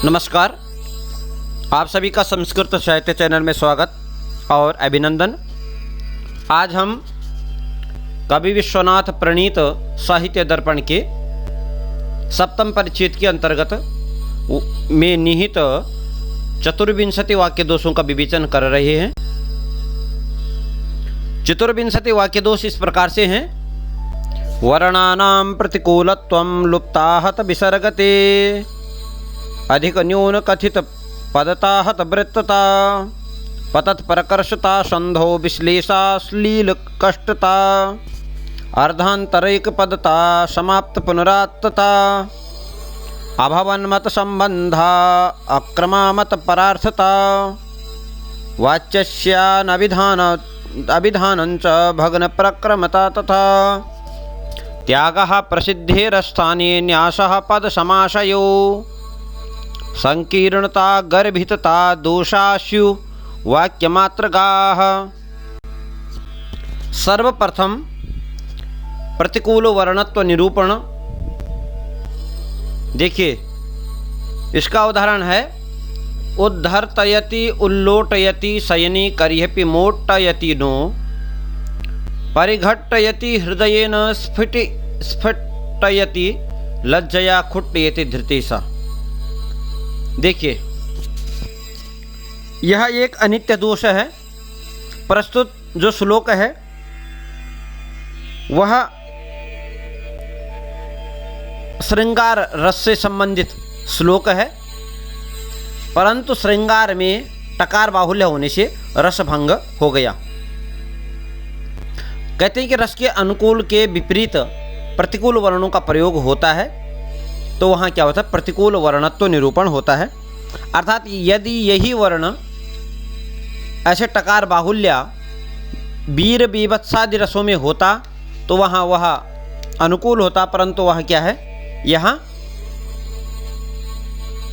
नमस्कार, आप सभी का संस्कृत साहित्य चैनल में स्वागत और अभिनंदन। आज हम कवि विश्वनाथ प्रणीत साहित्य दर्पण के सप्तम परिच्छेद के अंतर्गत में निहित चतुर्विंशति वाक्य दोषों का विवेचन कर रहे हैं। चतुर्विंशति वाक्य दोष इस प्रकार से हैं। वर्णानां प्रतिकूलत्वं लुप्ताहत विसर्गते, अधिक न्यून कथित पदताहत वृत्तता, पतत प्रकर्षता संधो विश्लेषा श्लील कष्टता, अर्धांतरिक पदता समाप्त पुनरात्तता, अभवन्मत संबंधा अक्रमामत परार्थता, वाच्यस्यानभिधानञ्च भग्न प्रक्रमता तथा, त्यागः प्रसिद्धेरस्थाने न्यासः पद समाशयो, संकीर्णता गर्भितता दोषास्यु वाक्यमात्रगाः। सर्वप्रथम प्रतिकूल वर्णत्व निरूपण। देखिए, इसका उदाहरण है उद्धर्तयति उल्लोटयति शयनी करिहपि मोट्टयति नो, परिघट्टयति हृदयेन स्फुटयति लज्जया खुट्टयति धृतेशा। देखिए, यह एक अनित्य दोष है। प्रस्तुत जो श्लोक है वह श्रृंगार रस से संबंधित श्लोक है, परंतु श्रृंगार में टकार बाहुल्य होने से रसभंग हो गया। कहते हैं कि रस के अनुकूल के विपरीत प्रतिकूल वर्णों का प्रयोग होता है, तो वहाँ क्या होता है, प्रतिकूल वर्णत्व निरूपण होता है। अर्थात यदि यही वर्ण ऐसे टकार बाहुल्य वीर बीभत्सादि रसों में होता तो वहाँ वह अनुकूल होता, परंतु वह क्या है, यहाँ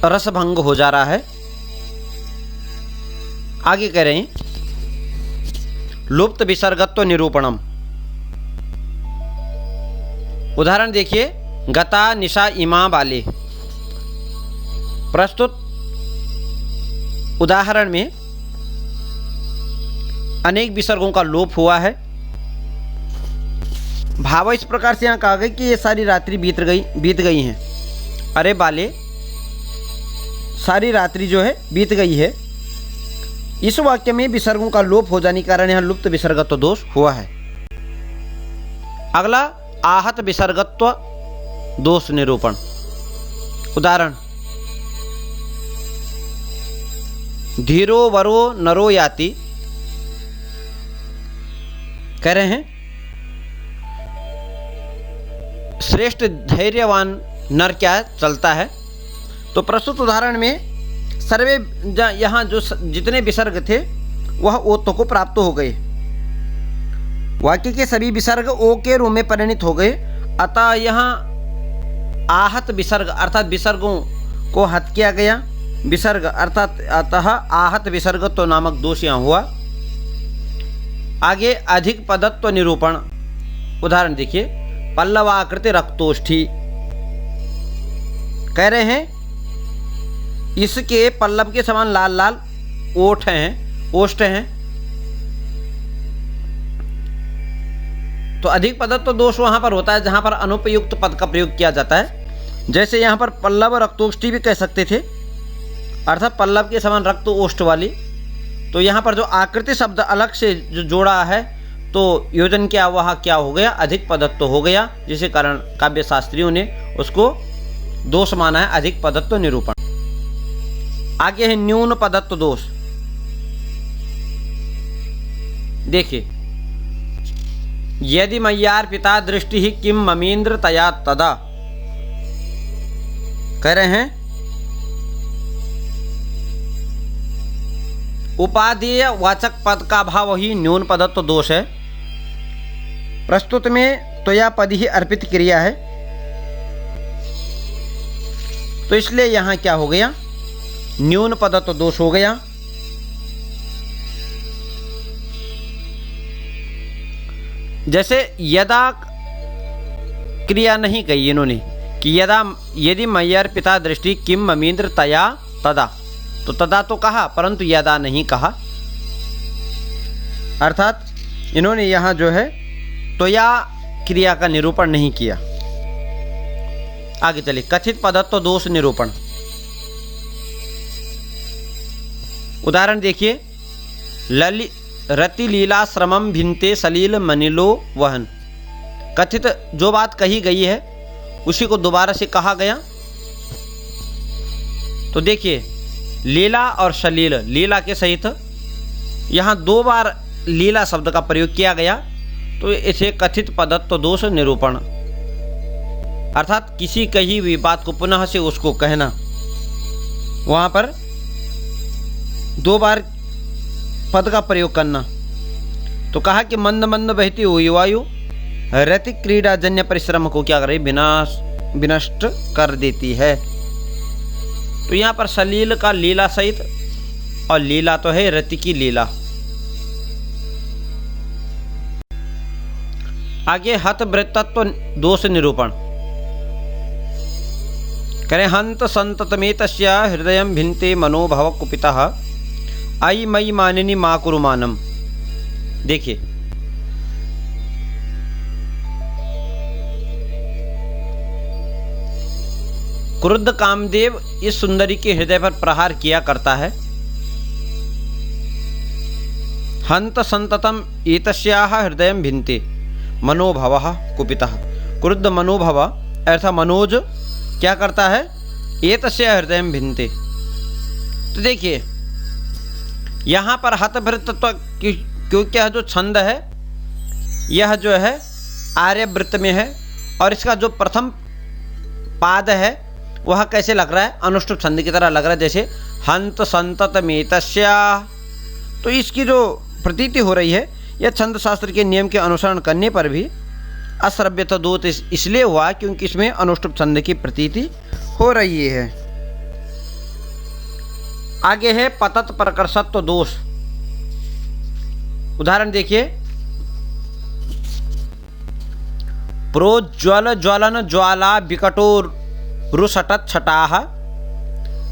रसभंग हो जा रहा है। आगे कह रहे हैं लुप्त विसर्गत्व निरूपणम। उदाहरण देखिए, गता निशा इमा बाले। प्रस्तुत उदाहरण में अनेक विसर्गों का लोप हुआ है। भाव इस प्रकार से यहाँ कहा गया कि ये सारी रात्रि बीत गई हैं। अरे बाले, सारी रात्रि जो है बीत गई है। इस वाक्य में विसर्गों का लोप हो जाने के कारण यहाँ लुप्त विसर्गत्व दोष हुआ है। अगला आहत विसर्गत्व दोष निरूपण। उदाहरण, धीरो वरो नरो याति। कह रहे हैं श्रेष्ठ धैर्यवान नर क्या चलता है। तो प्रस्तुत उदाहरण में सर्वे यहाँ जो जितने विसर्ग थे वह ओत्व को प्राप्त हो गए। वाक्य के सभी विसर्ग ओ के रूप में परिणित हो गए। अतः यहाँ आहत विसर्ग अर्थात विसर्गों को हत किया गया। विसर्ग अर्थात अतः आहत विसर्गत्व नामक दोष यहाँ हुआ। आगे अधिक पदत्व निरूपण। उदाहरण देखिए, पल्लवाकृति रक्तोष्ठी। कह रहे हैं इसके पल्लव के समान लाल लाल ओठ हैं, ओष्ठ हैं। तो अधिक पदत्व दोष वहां पर होता है जहां पर अनुपयुक्त पद का प्रयोग किया जाता है। जैसे यहां पर पल्लव रक्तोष्ठी भी कह सकते थे, अर्थात पल्लव के समान रक्त ओष्ठ वाली। तो यहाँ पर जो आकृति शब्द अलग से जो जोड़ा है तो योजन क्या वह क्या हो गया, अधिक पदत्व हो गया, जिसके कारण काव्य शास्त्रियों ने उसको दोष माना है, अधिक पदत्व निरूपण। आगे है न्यून पदत्व दोष। देखिए, यदि मय्यार पिता दृष्टि ही किम ममीन्द्र तया तदा। कह रहे हैं उपादेय वाचक पद का भाव ही न्यून पदत्व दोष है। प्रस्तुत में त्वया पद ही अर्पित क्रिया है, तो इसलिए यहां क्या हो गया, न्यून पदत्व दोष हो गया। जैसे यदा क्रिया नहीं कही इन्होंने कि यदि मय्यर पिता दृष्टि किम ममीन्द्र तया तदा, तो तदा तो कहा परंतु यदा नहीं कहा, अर्थात इन्होंने यहाँ जो है तो या क्रिया का निरूपण नहीं किया। आगे चलिए, कथित पदत्व दोष निरूपण। उदाहरण देखिए, रति लीला श्रमम भिन्ते सलील मनिलो वहन। कथित जो बात कही गई है उसी को दोबारा से कहा गया। तो देखिए, लीला और सलील, लीला के सहित यहाँ 2 बार लीला शब्द का प्रयोग किया गया, तो इसे कथित पदत्व दोष निरूपण, अर्थात किसी कही हुई बात को पुनः से उसको कहना। वहाँ पर 2 बार पद का प्रयोग करना। तो कहा कि मंद मंद बहती हुई वायु रति क्रीड़ा जन्य परिश्रम को क्या करे, विनष्ट कर देती है। तो यहाँ पर सलील का लीला सहित, और लीला तो है रति की लीला। आगे हत वृत्तत्व दोष निरूपण करें। हंत संततमेतस्य हृदय भिन्ते मनोभव कुपितः आई मई मानिनी मा कुरु मानम। देखिए, क्रुद्ध कामदेव इस सुंदरी के हृदय पर प्रहार किया करता है। हंत संततम एतस्याः हृदय भिन्ते मनोभवः कुपितः। क्रुद्ध मनोभव अर्थात मनोज क्या करता है, एतस्याः हृदय भिन्ते। तो देखिए, यहाँ पर हतभृतत्व क्योंकि यह जो छंद है यह जो है आर्यवृत्त में है, और इसका जो प्रथम पाद है वह कैसे लग रहा है, अनुष्टुप छंद की तरह लग रहा है, जैसे हंत संततमेतस्या। तो इसकी जो प्रतीति हो रही है यह छंद शास्त्र के नियम के अनुसरण करने पर भी अश्रव्यता दोष इसलिए हुआ क्योंकि इसमें अनुष्टुप छंद की प्रतीति हो रही है। आगे है पतत प्रकर्षत्व दोष। उदाहरण देखिए, प्रोज्वल ज्वलन ज्वाला विकटो रुसटत छटाह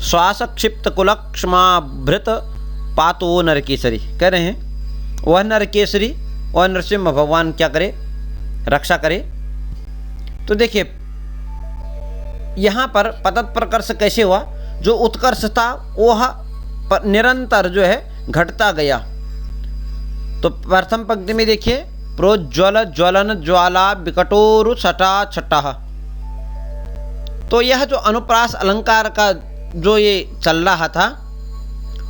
श्वास क्षिप्त कुलक्ष्माभृत पातो नरकेसरी। कह रहे हैं वह नरकेसरी और नरसिंह भगवान क्या करे, रक्षा करे। तो देखिए, यहाँ पर पतत प्रकर्ष कैसे हुआ, जो उत्कर्ष था वह निरंतर जो है घटता गया। तो प्रथम पंक्ति में देखिए, प्रोज्वल ज्वलन ज्वाला विकटोरु छटा छटाह। तो यह जो अनुप्रास अलंकार का जो ये चल रहा था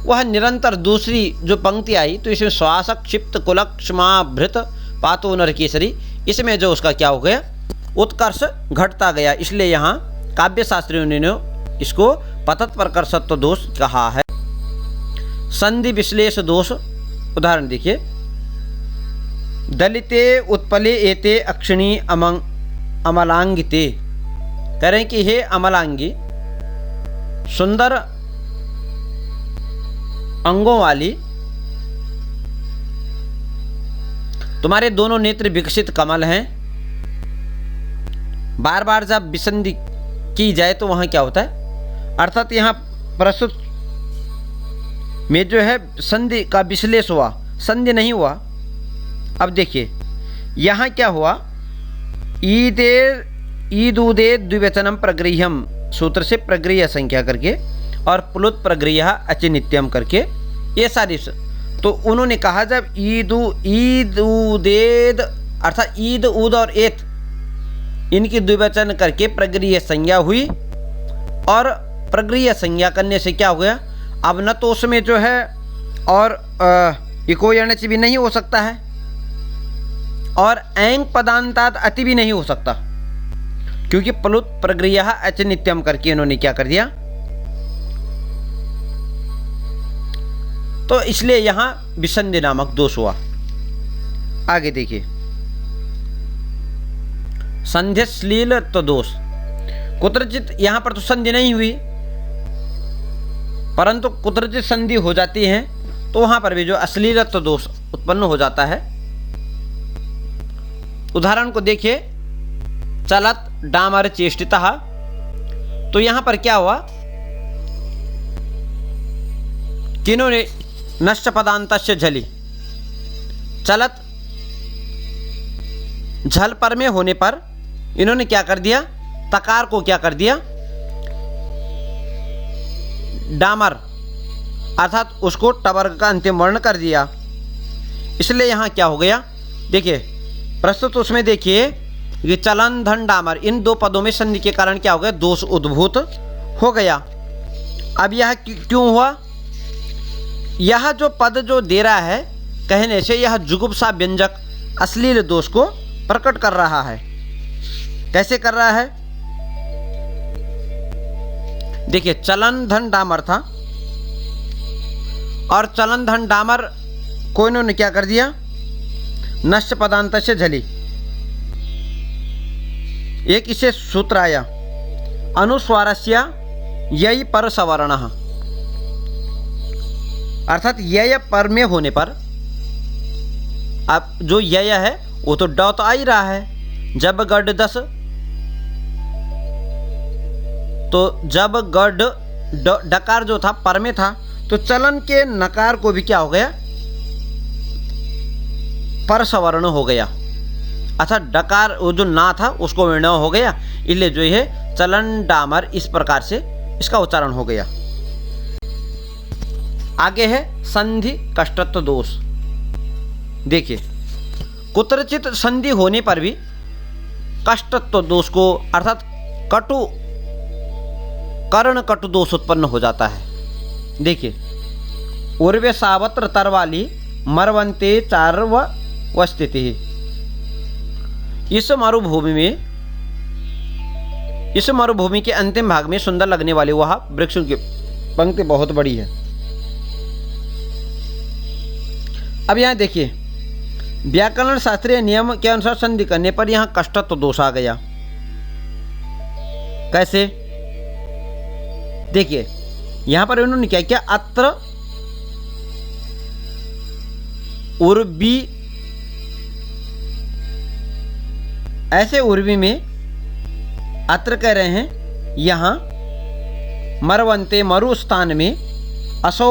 वह निरंतर दूसरी जो पंक्ति आई, तो इसमें श्वास क्षिप्त कुलक्ष्माभृत पातो नरकेसरी, इसमें जो उसका क्या हो गया, उत्कर्ष घटता गया। इसलिए यहाँ काव्य शास्त्रियों ने इसको पतत प्रकर्षत्व दोष कहा है। संधि विश्लेष दोष। उदाहरण देखिए, दलिते उत्पले एते अक्षिणी अमलांगिते। कह रहे हैं कि हे अमलांगी, सुंदर अंगों वाली, तुम्हारे दोनों नेत्र विकसित कमल हैं। बार बार जब विसंधि की जाए तो वहां क्या होता है, अर्थात यहाँ प्रस्तुत में जो है संधि का विश्लेष हुआ, संधि नहीं हुआ। अब देखिए यहाँ क्या हुआ, ईदूदे द्विवचनम प्रगृह्यम सूत्र से प्रगृह्य संख्या करके और प्लुत प्रगृह्य अचिनित्यम करके ये सारी, तो उन्होंने कहा जब ईदूदेद अर्थात ईद उद और एत इनकी द्विवचन करके प्रगृह्य संज्ञा हुई, और प्रगृह्य संज्ञा करने से क्या हो गया, अब न तो उसमें जो है और इको यणच भी नहीं हो सकता है और ऐंग पदांतात अति भी नहीं हो सकता, क्योंकि प्लुत प्रगृह्य अचिनित्यम करके इन्होंने क्या कर दिया। तो इसलिए यहां विसंधि नामक दोष हुआ। आगे देखिए, संध्यश्लील तो दोष। कुत्रचित यहां पर तो संधि नहीं हुई, परंतु कुत्रचित संधि हो जाती है तो वहां पर भी जो अश्लीलत्व दोष उत्पन्न हो जाता है। उदाहरण को देखिए, चलत डामर चेष्टितः। तो यहां पर क्या हुआ, किन्होंने नश्च पदान्तस्य झलि, चलत झल पर में होने पर इन्होंने क्या कर दिया, तकार को क्या कर दिया, डामर अर्थात उसको टवर्ग का अंतिम वर्ण कर दिया। इसलिए यहाँ क्या हो गया, देखिए प्रस्तुत उसमें देखिए ये चलन धन डामर इन दो पदों में संधि के कारण क्या हो गया, दोष उद्भूत हो गया। अब यह क्यों हुआ, यह जो पद जो दे रहा है कहने से यह जुगुप्सा व्यंजक अश्लील दोष को प्रकट कर रहा है। कैसे कर रहा है, देखिए चलन धन डामर था और चलन धन डामर को इन्होंने क्या कर दिया, नश्च पदांत से झली। एक इसे सूत्र आया अनुस्वारस्य यय पर सवर्ण, अर्थात यय पर में होने पर, अब जो यय है वो तो ड तो आ ही रहा है, जब गड 10 तो जब गड डकार जो था पर में था तो चलन के नकार को भी क्या हो गया, पर सवर्ण हो गया, अर्थात डकार वो जो ना था उसको विणव हो गया, इसलिए जो है चलन डामर इस प्रकार से इसका उच्चारण हो गया। आगे है संधि कष्टत्व दोष। देखिए कुत्रचित संधि होने पर भी कष्टत्व दोष को अर्थात कटु कर्ण कटु दोष उत्पन्न हो जाता है। देखिए उर्वे सावत्र तरवाली मरवंते चार्व स्थिति, इस मरुभूमि के अंतिम भाग में सुंदर लगने वाले वह वृक्षों की पंक्ति बहुत बड़ी है। अब यहाँ देखिए व्याकरण शास्त्रीय नियम के अनुसार संधि करने पर यहाँ कष्टत्व दोष आ गया। कैसे, देखिए यहां पर उन्होंने क्या किया, अत्र उर्वी, ऐसे उर्वी में अत्र कह रहे हैं यहां मरवंते मरु स्थान में असो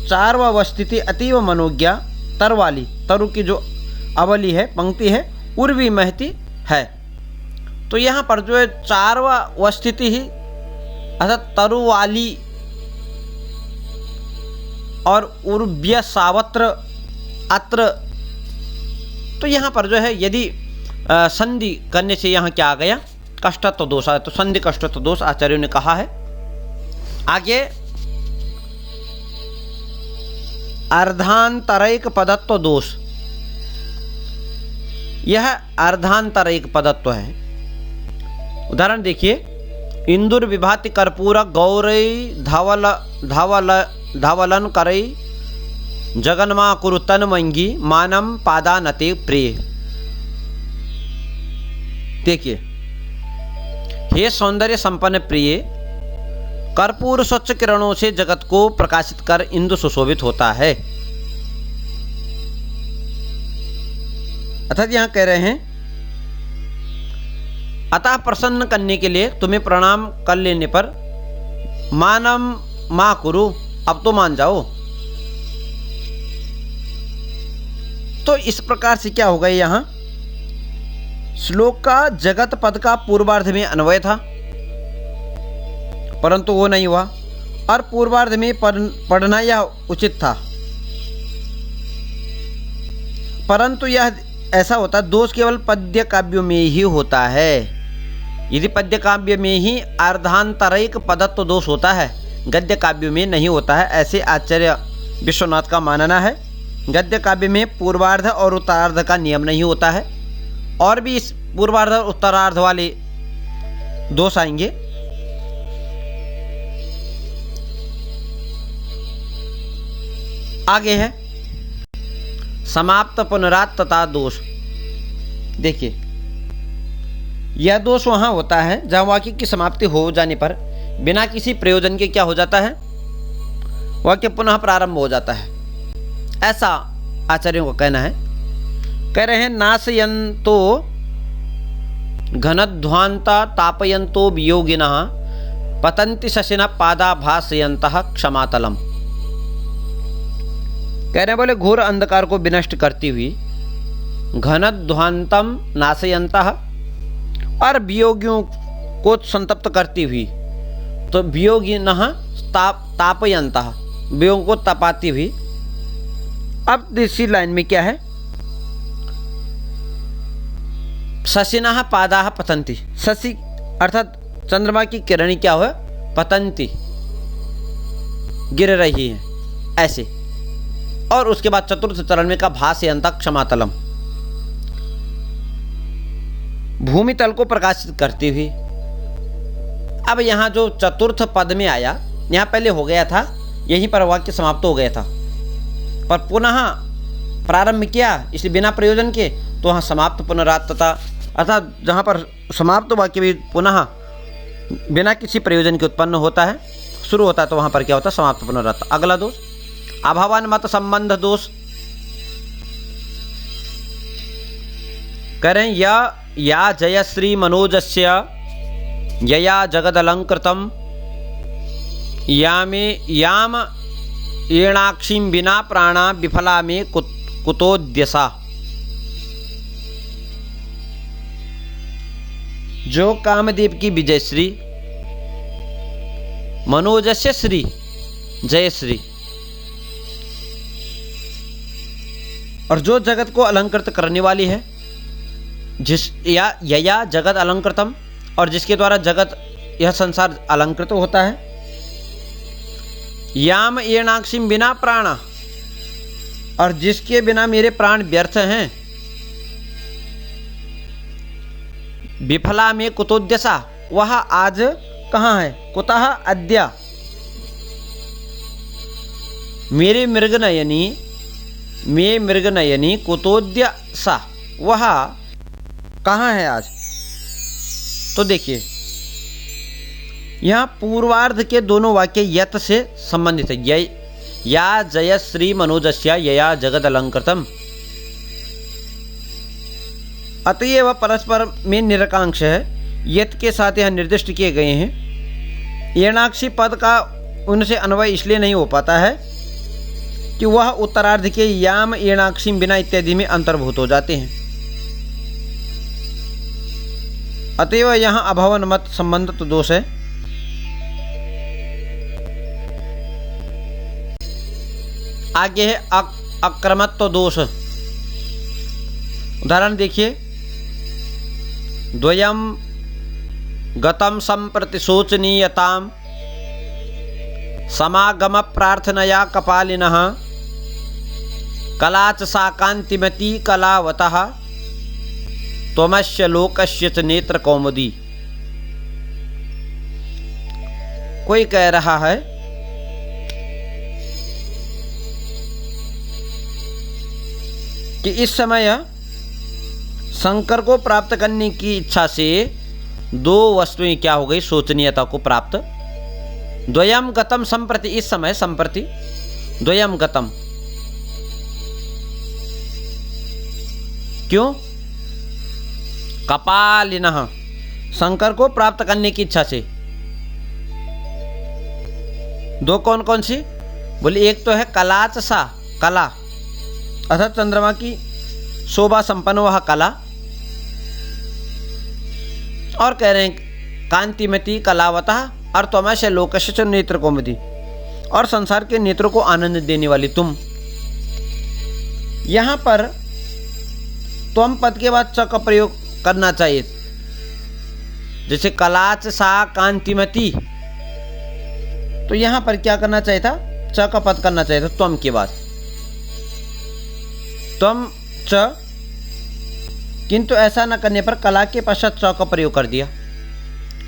चार्वस्थिति अतीव मनोज्ञा तरवाली, तरु की जो अवली है पंक्ति है उर्वी महती है। तो यहाँ पर जो है चार्व स्थिति ही अर्थात तरुवाली और उर्व्य सावत्र अत्र, तो यहाँ पर जो है यदि संधि करने से यहाँ क्या आ गया, कष्टत्व दोष आया, तो संधि कष्टत्व दोष आचार्यों ने कहा है। आगे अर्धांतरिक पदत्व दोष, यह अर्धांतरिक पदत्व है। उदाहरण देखिए इंदुर विभाति कर्पूर गौरई धावलन करई जगन्मा कुरु तन मंगी मानम पादानते प्रिय। देखिए हे सौंदर्य संपन्न प्रिय, कर्पूर स्वच्छ किरणों से जगत को प्रकाशित कर इंदु सुशोभित होता है। अर्थात यहां कह रहे हैं अतः प्रसन्न करने के लिए तुम्हें प्रणाम कर लेने पर मानम मा कुरु, अब तो मान जाओ। तो इस प्रकार से क्या होगा, यहां श्लोक का जगत पद का पूर्वार्ध में अन्वय था परंतु वो नहीं हुआ, और पूर्वार्ध में पढ़ना यह उचित था, परंतु यह ऐसा होता दोष केवल पद्य काव्यों में ही होता है। यदि पद्य काव्य में ही अर्धांतरिक पदत्व दोष होता है, गद्य काव्य में नहीं होता है, ऐसे आचार्य विश्वनाथ का मानना है। गद्य काव्य में पूर्वार्ध और उत्तरार्ध का नियम नहीं होता है, और भी इस पूर्वार्ध और उत्तरार्ध वाले दोष आएंगे। आगे है समाप्त पुनरात तथा दोष। देखिए यह दोष वहां होता है जहां वाक्य की समाप्ति हो जाने पर बिना किसी प्रयोजन के क्या हो जाता है, वाक्य पुनः प्रारंभ हो जाता है, ऐसा आचार्यों का कहना है। कह रहे हैं नाशयंतो घनध्वांता तापयंतो वियोगिनः पतंति शशिनः पादाभासयन्तः क्षमातलम। कह रहे हैं बोले घोर अंधकार को विनष्ट करती हुई, घनध्वांतम नाशयंतः, और वियोगियों को संतप्त करती हुई, तो वियोगिनः तापयंतः, वियोग को तपाती हुई। अब दूसरी लाइन में क्या है, शशिनः पादाः पतंती, शशि अर्थात चंद्रमा की किरणें क्या हो, पतंती, गिर रही है ऐसे। और उसके बाद चतुर्थ चरण में का भासयंत क्षमातलम, भूमि तल को प्रकाशित करती हुई। अब यहाँ जो चतुर्थ पद में आया, यहाँ पहले हो गया था, यहीं पर वाक्य समाप्त हो गया था, पर पुनः प्रारंभ किया इसलिए बिना प्रयोजन के, तो वहाँ समाप्त पुनरात्तता, अर्थात जहाँ पर समाप्त वाक्य भी पुनः बिना किसी प्रयोजन के उत्पन्न होता है, शुरू होता है, तो वहाँ पर क्या होता है, समाप्त पुनरात्ता। अगला दोष अभावन मत संबंध दोष। करें या जयश्री मनोजस्य यया जगदलंकृतम याम येणाक्षीं बिना प्राणा विफला में कुतोद्यसा। जो कामदेव की विजयश्री, मनोजस्य श्री, जयश्री, और जो जगत को अलंकृत करने वाली है, जिस यया जगत अलंकृतम, और जिसके द्वारा जगत यह संसार अलंकृत होता है, याम येणाक्षीं बिना प्राणा, और जिसके बिना मेरे प्राण व्यर्थ हैं, विफला में कुतोद्यसा, वह आज कहाँ है, कुतः अद्य, मेरे मृगनयनी कुतोद्यसा, वह कहाँ है आज। तो देखिए यहाँ पूर्वार्ध के दोनों वाक्य यत से संबंधित है, या जयश्री मनोजस्य यया जगद अलंकृतम, अतएव परस्पर में निरकांक्ष है, यत के साथ यह निर्दिष्ट किए गए हैं। येणाक्षी पद का उनसे अन्वय इसलिए नहीं हो पाता है कि वह उत्तरार्ध के याम येणाक्षी बिना इत्यादि में अंतर्भूत हो जाते हैं, अतएव यहाँ अभावन मत संबंध तो दोष है। आगे है अक्रमत्व दोष। उदाहरण देखिए, द्वयम गतम संप्रति शोचनीयताम समागम प्रार्थनया कपालिनः कलाच सा कांतिमती कलावतः त्वमस्य लोकस्य च नेत्र कौमुदी। कोई कह रहा है कि इस समय शंकर को प्राप्त करने की इच्छा से दो वस्तुएं क्या हो गई, शोचनीयता को प्राप्त। द्वयम गतम संप्रति, इस समय संप्रति, द्वयम गतम, क्यों, कपालिनः, शंकर को प्राप्त करने की इच्छा से। दो कौन कौन सी, बोले एक तो है कलाच सा, कला अर्थात चंद्रमा की शोभा संपन्न वह कला, और कह रहे हैं कांतिमती कलावतः, और त्वमस्य लोकस्य च नेत्र कौमुदी, और संसार के नेत्रों को आनंद देने वाली तुम। यहाँ पर त्वम पद के बाद च का प्रयोग करना चाहिए, जैसे कलाच सा कांतिमती, तो यहाँ पर क्या करना चाहिए था, च का पद करना चाहिए था त्वम के बाद, त्वम च, किंतु ऐसा न करने पर कला के पश्चात च का प्रयोग कर दिया,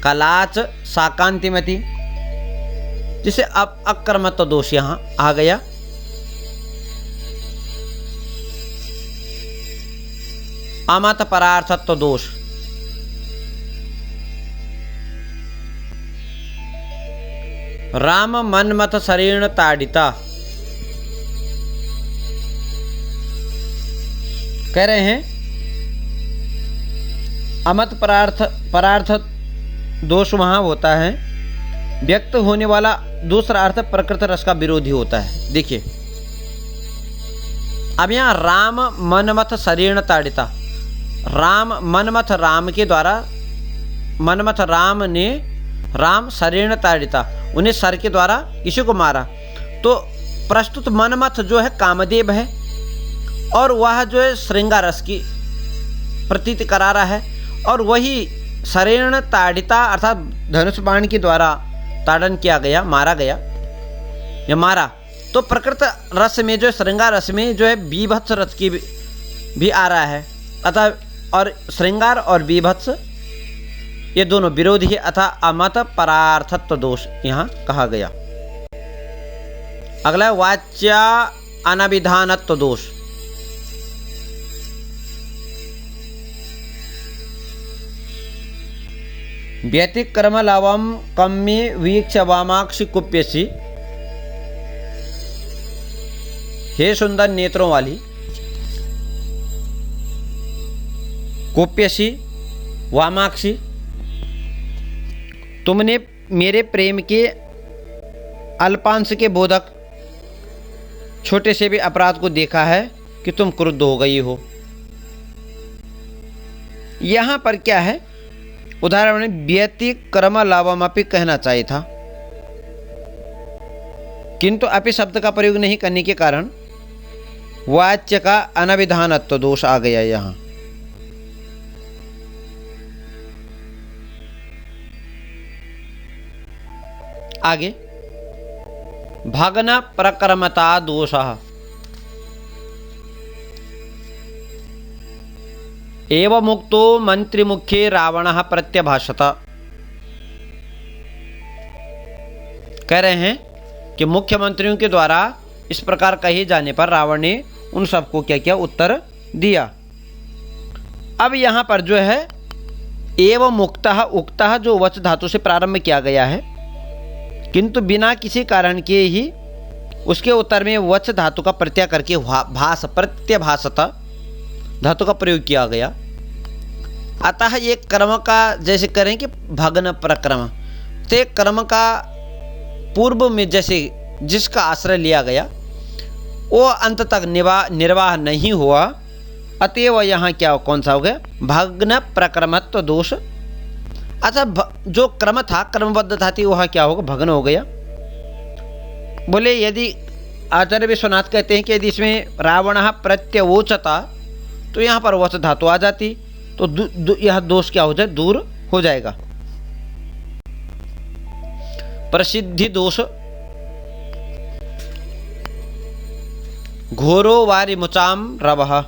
कलाच साकांतिमती, जिसे अब अक्रमत्व दोष यहाँ आ गया। अमत परार्थत्व दोष। राम मनमथ शरीर्ण ताड़िता, कह रहे हैं अमत परार्थ दोष वहाँ होता है, व्यक्त होने वाला दूसरा अर्थ प्रकृत रस का विरोधी होता है। देखिए अब यहाँ राम मनमथ शरीण ताड़िता, राम मनमथ राम के द्वारा, मनमथ राम ने राम शरीण ताड़िता उन्हें सर के द्वारा किसी को मारा। तो प्रस्तुत मनमथ जो है कामदेव है और वह जो है श्रृंगार रस की प्रतीत करा रहा है, और वही शरीण ताड़िता अर्थात धनुष बाण के द्वारा ताड़न किया गया, मारा गया या मारा। तो प्रकृत रस में जो श्रृंगार रस में जो है बीभत्स रस की भी आ रहा है अतः, और श्रृंगार और बीभत्स ये दोनों विरोधी है अतः अमत परार्थत्व दोष यहाँ कहा गया। अगला वाच्या अनभिधानत्व दोष। व्यतिक्रम लवम कम्मे वीक्ष वामाक्षि कुप्यसी, हे सुंदर नेत्रों वाली, कुप्यसी वामाक्षी, तुमने मेरे प्रेम के अल्पांश के बोधक छोटे से भी अपराध को देखा है कि तुम क्रुद्ध हो गई हो। यहाँ पर क्या है, उदाहरण में व्यतिक्रम लावमपि कहना चाहिए था, किंतु अपि शब्द का प्रयोग नहीं करने के कारण वाच्य का अनभिधानत्व दोष आ गया। यहाँ आगे भग्न प्रक्रमता दोषः, एवं मुक्तो मंत्री मुख्ये रावणः प्रत्यभाषत। कह रहे हैं कि मुख्यमंत्रियों के द्वारा इस प्रकार कहे जाने पर रावण ने उन सबको क्या क्या उत्तर दिया। अब यहाँ पर जो है एवं मुक्तः, उक्तः जो वच धातु से प्रारंभ किया गया है, किंतु बिना किसी कारण के ही उसके उत्तर में वच धातु का प्रत्यय करके भास प्रत्यभाषत धातु का प्रयोग किया गया। अतः ये कर्म का जैसे करें कि भग्न प्रक्रम, तो एक कर्म का पूर्व में जैसे जिसका आश्रय लिया गया वो अंत तक निर्वाह नहीं हुआ, अतएव यहाँ क्या कौन सा हो गया, भग्न प्रक्रमत्व दोष। अच्छा, जो क्रम था क्रमबद्ध था वह क्या होगा, भग्न हो गया। बोले यदि आचार्य विश्वनाथ कहते हैं कि यदि इसमें रावण प्रत्यवोचता तो यहाँ पर वच धातु आ जाती तो यह दोष क्या हो जाए, दूर हो जाएगा। प्रसिद्धि दोष, घोरो वारि मुचाम रवः।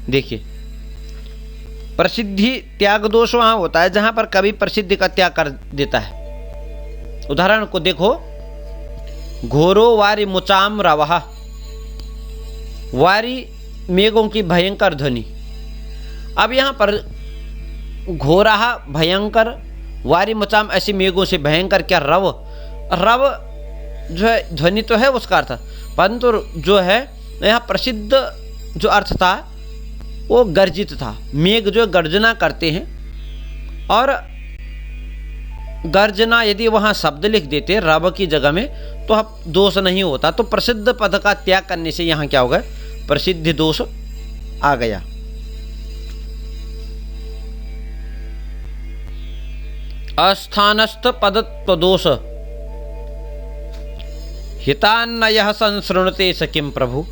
देखिए प्रसिद्धि त्याग दोष वहां होता है जहां पर कभी प्रसिद्धि का त्याग कर देता है। उदाहरण को देखो, घोरो वारि मुचाम रवः, वारी मेघों की भयंकर ध्वनि। अब यहाँ पर घोरा भयंकर, वारी मुचाम ऐसी मेघों से भयंकर, क्या रव, रव जो है ध्वनि तो है उसका अर्थ, परंतु जो है यहाँ प्रसिद्ध जो अर्थ था वो गर्जित था। मेघ जो गर्जना करते हैं, और गर्जना यदि वहाँ शब्द लिख देते रव की जगह में तो अब दोष नहीं होता। तो प्रसिद्ध पद का त्याग करने से यहाँ क्या होगा, प्रसिद्धि दोष आ गया। अस्थानस्थ पदत्व दोष, हितान्नयः संसृणुते स किं प्रभु।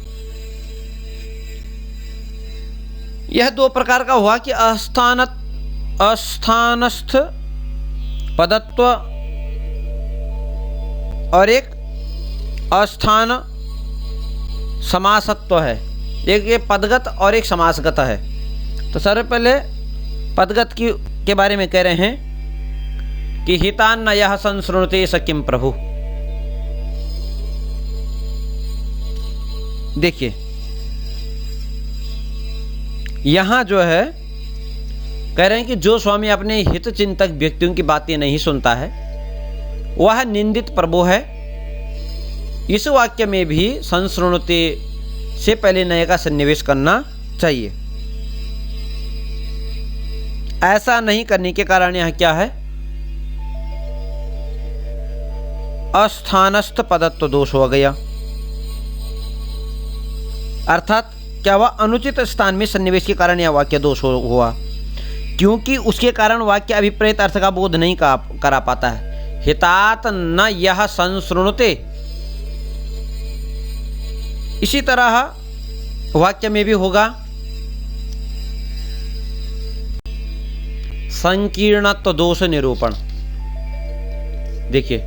यह दो प्रकार का हुआ कि अस्थानस्थ पदत्व और एक अस्थान समासत्व है। एक ये पदगत और एक समासगत है। तो सबसे पहले पदगत के बारे में कह रहे हैं कि हितान्नयः संसृणुते स किं प्रभु। देखिए यहाँ जो है कह रहे हैं कि जो स्वामी अपने हित चिंतक व्यक्तियों की बातें नहीं सुनता है वह निंदित प्रभु है। इस वाक्य में भी संसृणुते से पहले नय का सन्निवेश करना चाहिए। ऐसा नहीं करने के कारण यहाँ क्या है, अस्थानस्थ पदत्व दोष हो गया। अर्थात क्या हुआ, अनुचित स्थान में सन्निवेश के कारण यह वाक्य दोष हुआ, क्योंकि उसके कारण वाक्य अभिप्रेत अर्थ का बोध नहीं करा पाता है। हितात न यह संसृणुते, इसी तरह वाक्य में भी होगा संकीर्णत्व दोष निरूपण। देखिए,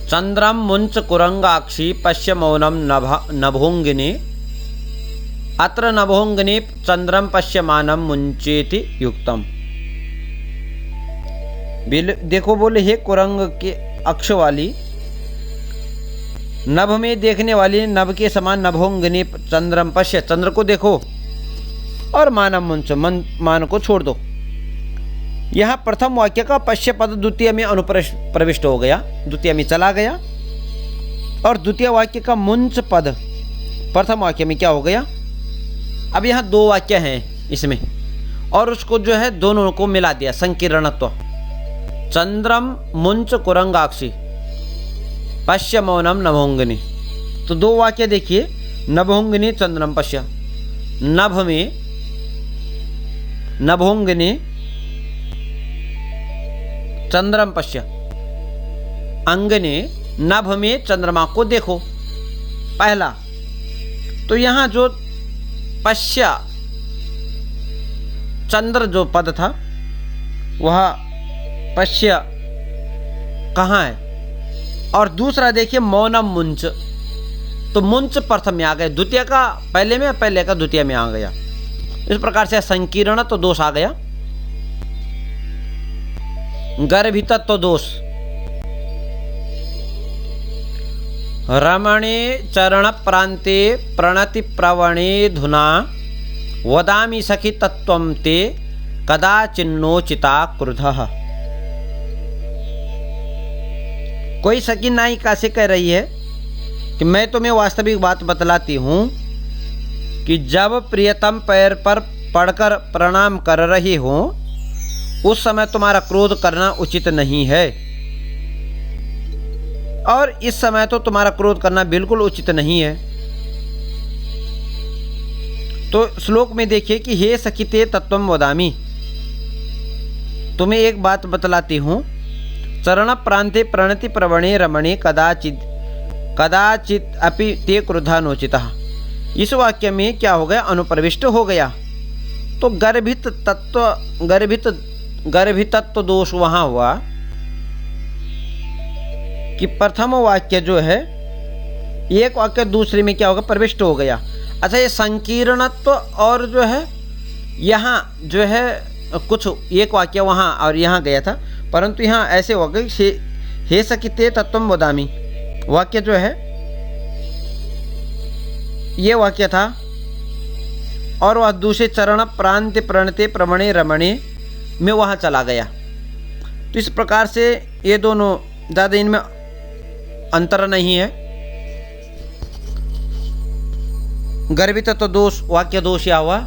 चंद्रम मुंच कुरंगाक्षी पश्य मौनम नभोंगिने, अत्र नभोंगिने चंद्रम पश्यमानम मुंचेति युक्तम। देखो बोले, हे कुरंग के अक्ष वाली, नभ में देखने वाली, नभ के समान नभोंगिनी चंद्रम पश्य, चंद्र को देखो, और मानम मुंच, मान को छोड़ दो। यहाँ प्रथम वाक्य का पश्य पद द्वितीय में अनुप्रविष्ट हो गया, द्वितीय में चला गया, और द्वितीय वाक्य का मुंच पद प्रथम वाक्य में क्या हो गया। अब यहाँ दो वाक्य हैं इसमें, और उसको जो है दोनों को मिला दिया, संकीर्णत्व। चंद्रम मुंच कुरंगाक्षी पश्य मौनम नभोंगिनी, तो दो वाक्य देखिए, नभोंगिनी चंद्रम पश्य, नभ में नभोंगिनी चंद्रम पश्य, अंगने नभ में चंद्रमा को देखो, पहला। तो यहाँ जो पश्य चंद्र जो पद था, वह पश्य कहाँ है, और दूसरा देखिए मौनम मुंच, तो मुंच प्रथम में आ गए, द्वितीय का पहले में, पहले का द्वितीय में आ गया। इस प्रकार से संकीर्ण तो दोष आ गया। गर्भितत्व दोष, रमणे चरण प्रांते प्रणति प्रवणे धुना वदामि सखी तत्वं ते कदाचिन्नोचिता क्रुधः। कोई सखी नायिका से कह रही है कि मैं तुम्हें वास्तविक बात बतलाती हूँ कि जब प्रियतम पैर पर पड़कर प्रणाम कर रही हो, उस समय तुम्हारा क्रोध करना उचित नहीं है, और इस समय तो तुम्हारा क्रोध करना बिल्कुल उचित नहीं है। तो श्लोक में देखिए कि हे सखिते तत्वम वदामि, तुम्हें एक बात बतलाती हूँ, चरण प्रांते प्रणति प्रवणे रमणे कदाचित अपि ते क्रुधा नोचितः। इस वाक्य में क्या हो गया, अनुप्रविष्ट हो गया। तो गर्भितत्व दोष वहाँ हुआ कि प्रथम वाक्य जो है, एक वाक्य दूसरे में क्या होगा, प्रविष्ट हो गया। अच्छा, ये संकीर्णत्व और जो है यहाँ जो है कुछ एक वाक्य वहाँ और यहाँ गया था, परंतु यहाँ ऐसे हो गए, हे सखिते तत्वम वदामि वाक्य जो है ये वाक्य था, और वह दूसरे चरण प्रांत प्रणते प्रवणे रमणे में वहाँ चला गया। तो इस प्रकार से ये दोनों ज़्यादा इनमें अंतर नहीं है। गर्भितत्व दोष वाक्य दोष या हुआ,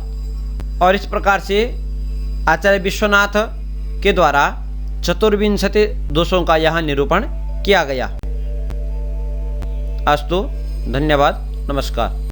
और इस प्रकार से आचार्य विश्वनाथ के द्वारा चतुर्विंशति दोषों का यहाँ निरूपण किया गया। अस्तु, धन्यवाद, नमस्कार।